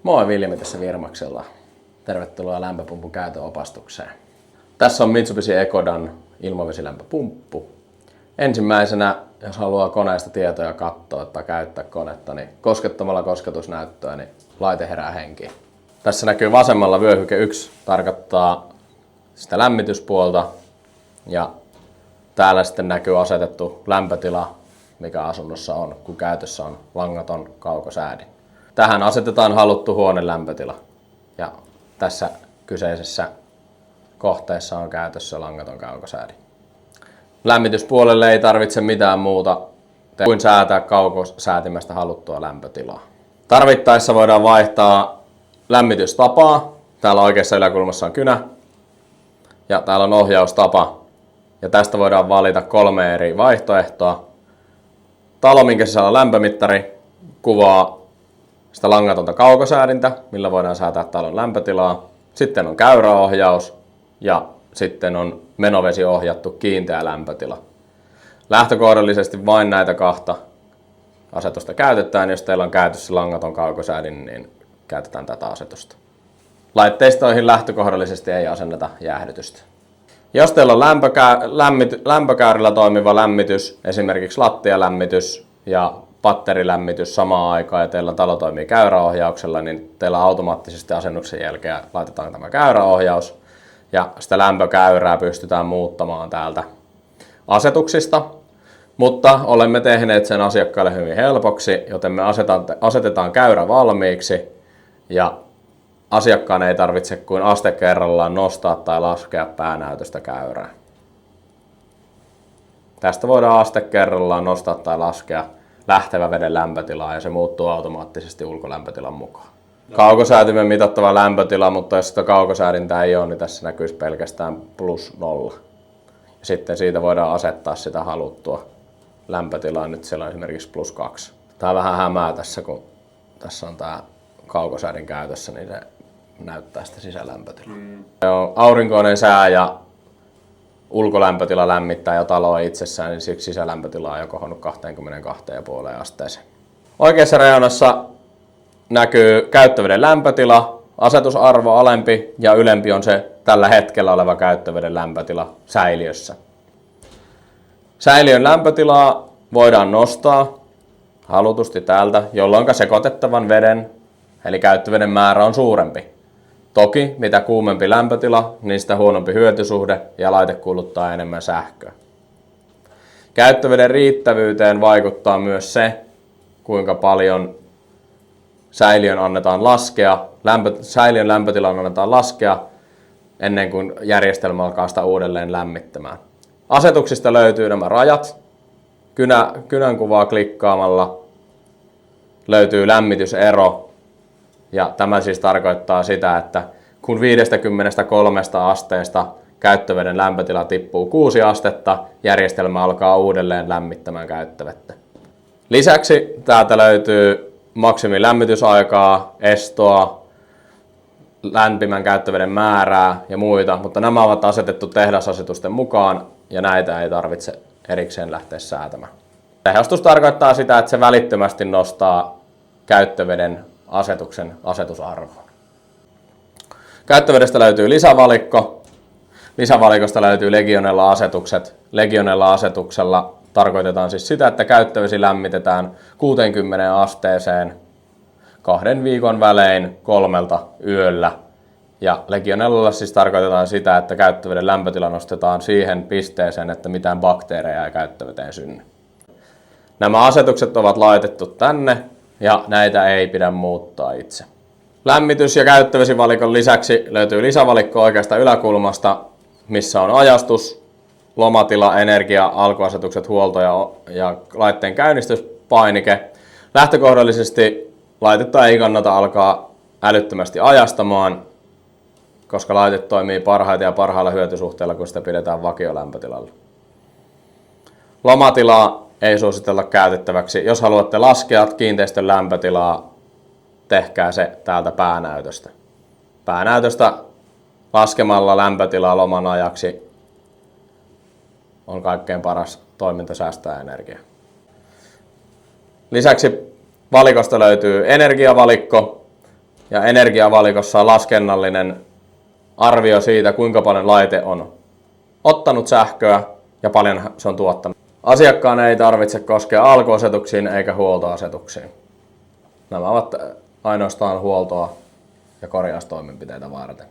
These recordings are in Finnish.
Moi, Viljami tässä Virmaksella. Tervetuloa lämpöpumpun käytön opastukseen. Tässä on Mitsubishi Ecodan ilmavesilämpöpumppu. Ensimmäisenä, jos haluaa koneesta tietoja katsoa tai käyttää konetta, niin koskettamalla kosketusnäyttöä, niin laite herää henkiin. Tässä näkyy vasemmalla vyöhyke 1, tarkoittaa sitä lämmityspuolta, ja täällä sitten näkyy asetettu lämpötila, mikä asunnossa on, kun käytössä on langaton kaukosäädin. Tähän asetetaan haluttu huoneen lämpötila, ja tässä kyseisessä kohteessa on käytössä langaton kaukosäädin. Lämmityspuolelle ei tarvitse mitään muuta kuin säätää kaukosäätimestä haluttua lämpötilaa. Tarvittaessa voidaan vaihtaa lämmitystapaa. Täällä oikeassa yläkulmassa on kynä ja täällä on ohjaustapa. Ja tästä voidaan valita 3 eri vaihtoehtoa. Talo, minkä sisällä on lämpömittari, kuvaa sitä langatonta kaukosäädintä, millä voidaan säätää talon lämpötilaa. Sitten on käyräohjaus ja sitten on menovesi ohjattu kiinteä lämpötila. Lähtökohdallisesti vain näitä 2 asetusta käytetään. Jos teillä on käytössä langaton kaukosäädin, niin käytetään tätä asetusta. Laitteistoihin lähtökohdallisesti ei asenneta jäähdytystä. Jos teillä on lämpökäyrillä toimiva lämmitys, esimerkiksi lattialämmitys ja patterilämmitys samaan aikaan ja teillä talo toimii käyräohjauksella, niin teillä automaattisesti asennuksen jälkeen laitetaan tämä käyräohjaus ja sitä lämpökäyrää pystytään muuttamaan täältä asetuksista. Mutta olemme tehneet sen asiakkaalle hyvin helpoksi, joten me asetetaan käyrä valmiiksi ja asiakkaan ei tarvitse kuin aste kerrallaan nostaa tai laskea päänäytöstä käyrää. Tästä voidaan aste kerrallaan nostaa tai laskea lähtevä veden lämpötilaa ja se muuttuu automaattisesti ulkolämpötilan mukaan. Kaukosäätimen mitattava lämpötila, mutta jos sitä kaukosäädintä ei ole, niin tässä näkyisi pelkästään +0. Ja sitten siitä voidaan asettaa sitä haluttua lämpötilaa. Nyt siellä on esimerkiksi +2. Tää vähän hämää tässä, kun tässä on tää kaukosäädin käytössä, niin se näyttää sitä sisälämpötilaa. Aurinkoinen sää ja ulkolämpötila lämmittää jo taloa itsessään, niin siksi sisälämpötila on jo kohonnut 22,5 asteeseen. Oikeassa reunassa näkyy käyttöveden lämpötila, asetusarvo alempi ja ylempi on se tällä hetkellä oleva käyttöveden lämpötila säiliössä. Säiliön lämpötilaa voidaan nostaa halutusti täältä, jolloin sekoitettavan veden eli käyttöveden määrä on suurempi. Toki mitä kuumempi lämpötila, niin sitä huonompi hyötysuhde ja laite kuluttaa enemmän sähköä. Käyttöveden riittävyyteen vaikuttaa myös se, kuinka paljon säiliön annetaan laskea. Säiliön lämpötilan annetaan laskea ennen kuin järjestelmä alkaa sitä uudelleen lämmittämään. Asetuksista löytyy nämä rajat. Kynän kuvaa klikkaamalla löytyy lämmitysero. Ja tämä siis tarkoittaa sitä, että kun 53 asteesta käyttöveden lämpötila tippuu 6 astetta, järjestelmä alkaa uudelleen lämmittämään käyttövettä. Lisäksi täältä löytyy maksimilämmitysaikaa, estoa, lämpimän käyttöveden määrää ja muita, mutta nämä ovat asetettu tehdasasetusten mukaan ja näitä ei tarvitse erikseen lähteä säätämään. Tehostus tarkoittaa sitä, että se välittömästi nostaa käyttöveden asetuksen asetusarvoon. Käyttövedestä löytyy lisävalikko. Lisävalikosta löytyy Legionella-asetukset. Legionella-asetuksella tarkoitetaan siis sitä, että käyttövesi lämmitetään 60 asteeseen 2 viikon välein 3 yöllä. Ja Legionellalla siis tarkoitetaan sitä, että käyttöveden lämpötila nostetaan siihen pisteeseen, että mitään bakteereja ei käyttöveteen synny. Nämä asetukset ovat laitettu tänne ja näitä ei pidä muuttaa itse. Lämmitys- ja käyttövesivalikon lisäksi löytyy lisävalikko oikeasta yläkulmasta, missä on ajastus, lomatila, energia, alkuasetukset, huolto ja laitteen käynnistyspainike. Lähtökohdallisesti laitetta ei kannata alkaa älyttömästi ajastamaan, koska laite toimii parhaiten ja parhaalla hyötysuhteella, kun sitä pidetään vakiolämpötilalla. Lomatilaa ei suositella käytettäväksi. Jos haluatte laskea kiinteistön lämpötilaa, tehkää se täältä päänäytöstä. Päänäytöstä laskemalla lämpötilaa loman ajaksi on kaikkein paras toiminta säästää energiaa. Lisäksi valikosta löytyy energiavalikko, ja energiavalikossa on laskennallinen arvio siitä, kuinka paljon laite on ottanut sähköä ja paljon se on tuottanut. Asiakkaan ei tarvitse koskea alkuasetuksiin eikä huoltoasetuksiin. Nämä ovat ainoastaan huoltoa ja korjaustoimenpiteitä varten.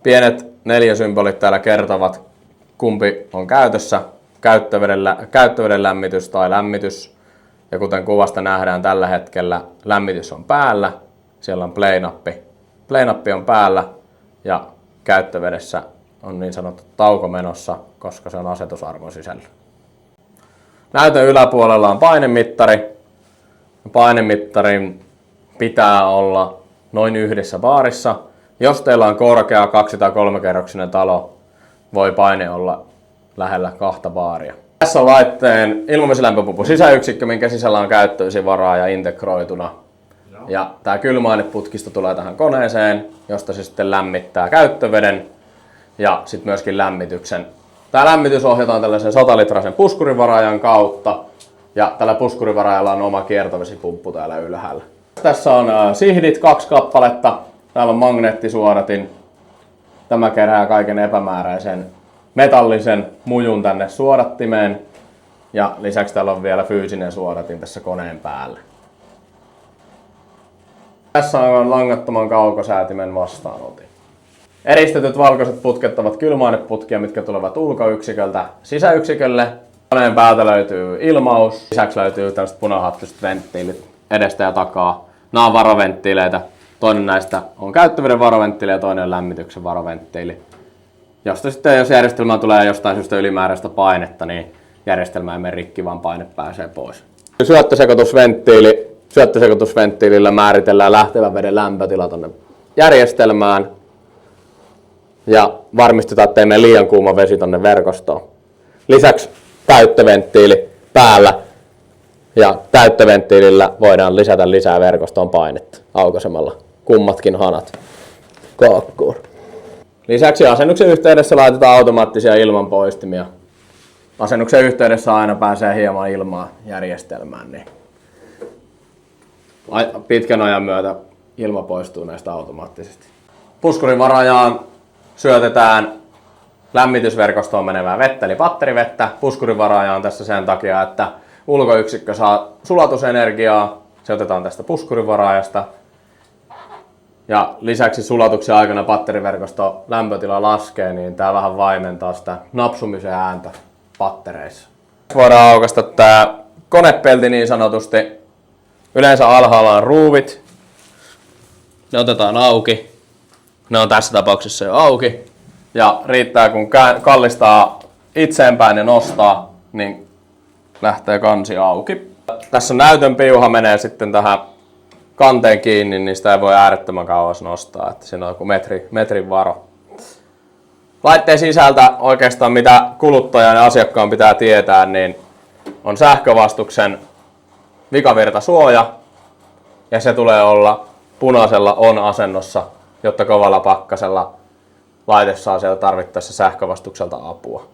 Pienet neliösymbolit täällä kertovat, kumpi on käytössä, käyttöveden lämmitys tai lämmitys. Ja kuten kuvasta nähdään tällä hetkellä, lämmitys on päällä, siellä on play-nappi. Play-nappi on päällä ja käyttövedessä on niin sanottu tauko menossa, koska se on asetusarvon sisällä. Näytön yläpuolella on painemittari. Painemittarin pitää olla noin 1 baarissa. Jos teillä on korkea 2- tai 3-kerroksinen talo, voi paine olla lähellä 2 baaria. Tässä on laitteen ilmavesilämpöpumpun sisäyksikkö, minkä sisällä on käyttövesivaraaja integroituna. Ja tämä kylmäaineputkisto tulee tähän koneeseen, josta se sitten lämmittää käyttöveden ja sitten myöskin lämmityksen. Tämä lämmitys ohjataan tällaisen 100-litrasen puskurivaraajan kautta ja tällä puskurivaraajalla on oma kiertovesipumppu täällä ylhäällä. Tässä on sihdit 2 kappaletta, täällä on magneettisuodatin. Tämä kerää kaiken epämääräisen metallisen mujun tänne suodattimeen ja lisäksi täällä on vielä fyysinen suodatin tässä koneen päällä. Tässä on langattoman kaukosäätimen vastaanotin. Eristetyt valkoiset putket ovat kylmäaineputkia, mitkä tulevat ulkoyksiköltä sisäyksikölle. Koneen päältä löytyy ilmaus, lisäksi löytyy tällaiset punahattuiset venttiilit edestä ja takaa. Nämä on varoventtiileitä. Toinen näistä on käyttöveden varoventtiili ja toinen on lämmityksen varoventtiili. Josta sitten, jos järjestelmään tulee jostain syystä ylimääräistä painetta, niin järjestelmä ei mene rikki, vaan paine pääsee pois. Syöttösekoitusventtiilillä määritellään lähtevän veden lämpötila tonne järjestelmään ja varmistetaan, ettei mene liian kuuma vesi tonne verkostoon. Lisäksi täyttöventtiili päällä ja täyttöventtiilillä voidaan lisätä lisää verkostoon painetta aukaisemalla kummatkin hanat kaakkuun. Lisäksi asennuksen yhteydessä laitetaan automaattisia ilmanpoistimia. Asennuksen yhteydessä aina pääsee hieman ilmaa järjestelmään, niin pitkän ajan myötä ilma poistuu näistä automaattisesti. Puskurivaraajaan syötetään lämmitysverkostoon menevää vettä eli batterivettä. Puskurivaraaja on tässä sen takia, että ulkoyksikkö saa sulatusenergiaa. Se otetaan tästä puskurivaraajasta. Ja lisäksi sulatuksen aikana batteriverkosto lämpötila laskee, niin tää vähän vaimentaa sitä napsumisen ääntä pattereissa. Voidaan aukaista tää konepelti niin sanotusti. Yleensä alhaalla on ruuvit. Ne otetaan auki. Ne on tässä tapauksessa jo auki. Ja riittää kun kallistaa itseenpäin ja nostaa, niin lähtee kansi auki. Tässä näytön piuha menee sitten tähän kanteen kiinni, niin sitä ei voi äärettömän kauas nostaa. Että siinä on joku metrin varo. Laitteen sisältä oikeastaan mitä kuluttajan ja asiakkaan pitää tietää, niin on sähkövastuksen vikavirtasuoja. Ja se tulee olla punaisella on-asennossa, jotta kovalla pakkasella laite saa sieltä tarvittaessa sähkövastukselta apua.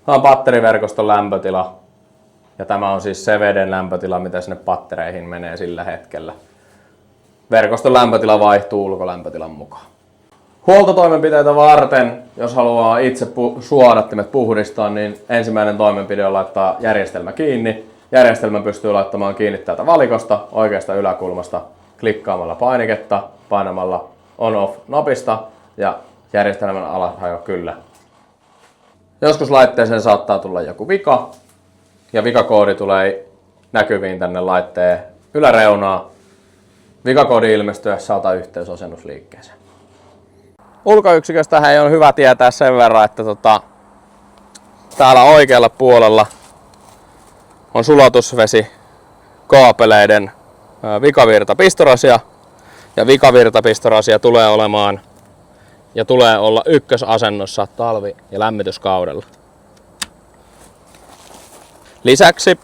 Tämä on batteriverkoston lämpötila. Ja tämä on siis se veden lämpötila, mitä sinne pattereihin menee sillä hetkellä. Verkoston lämpötila vaihtuu ulkolämpötilan mukaan. Huoltotoimenpiteitä varten, jos haluaa itse suodattimet puhdistaa, niin ensimmäinen toimenpide on laittaa järjestelmä kiinni. Järjestelmä pystyy laittamaan kiinni täältä valikosta oikeasta yläkulmasta klikkaamalla painiketta, painamalla on-off-napista ja järjestelmän alasajo kyllä. Joskus laitteeseen saattaa tulla joku vika ja vikakoodi tulee näkyviin tänne laitteen yläreunaan. Vikakoodi ilmestyessä ota yhteys asennusliikkeeseen. Ulkoyksiköstähän on hyvä tietää sen verran, että täällä oikealla puolella on sulatusvesi kaapeleiden vikavirtapistorasia. Ja vikavirtapistorasia tulee olemaan ja tulee olla ykkösasennossa talvi- ja lämmityskaudella. Lisäksi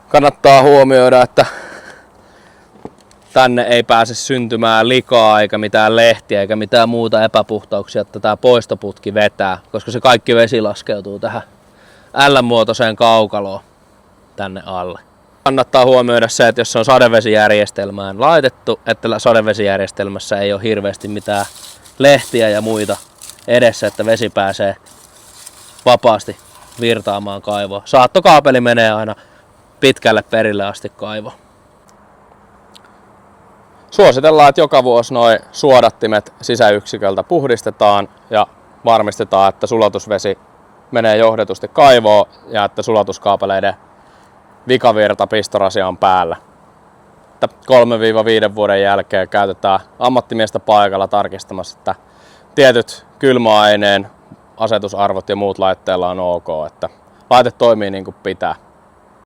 kannattaa huomioida, että tänne ei pääse syntymään likaa eikä mitään lehtiä eikä mitään muuta epäpuhtauksia, että tämä poistoputki vetää, koska se kaikki vesi laskeutuu tähän L-muotoiseen kaukaloon tänne alle. Kannattaa huomioida se, että jos se on sadevesijärjestelmään laitettu, että sadevesijärjestelmässä ei ole hirveästi mitään lehtiä ja muita edessä, että vesi pääsee vapaasti virtaamaan kaivoon. Saattokaapeli menee aina pitkälle perille asti kaivoon. Suositellaan, että joka vuosi nuo suodattimet sisäyksiköltä puhdistetaan ja varmistetaan, että sulatusvesi menee johdetusti kaivoon ja että sulatuskaapeleiden vikavirta pistorasia on päällä. 3-5 vuoden jälkeen käytetään ammattimiestä paikalla tarkistamassa, että tietyt kylmäaineen asetusarvot ja muut laitteilla on ok, että laite toimii niin kuin pitää.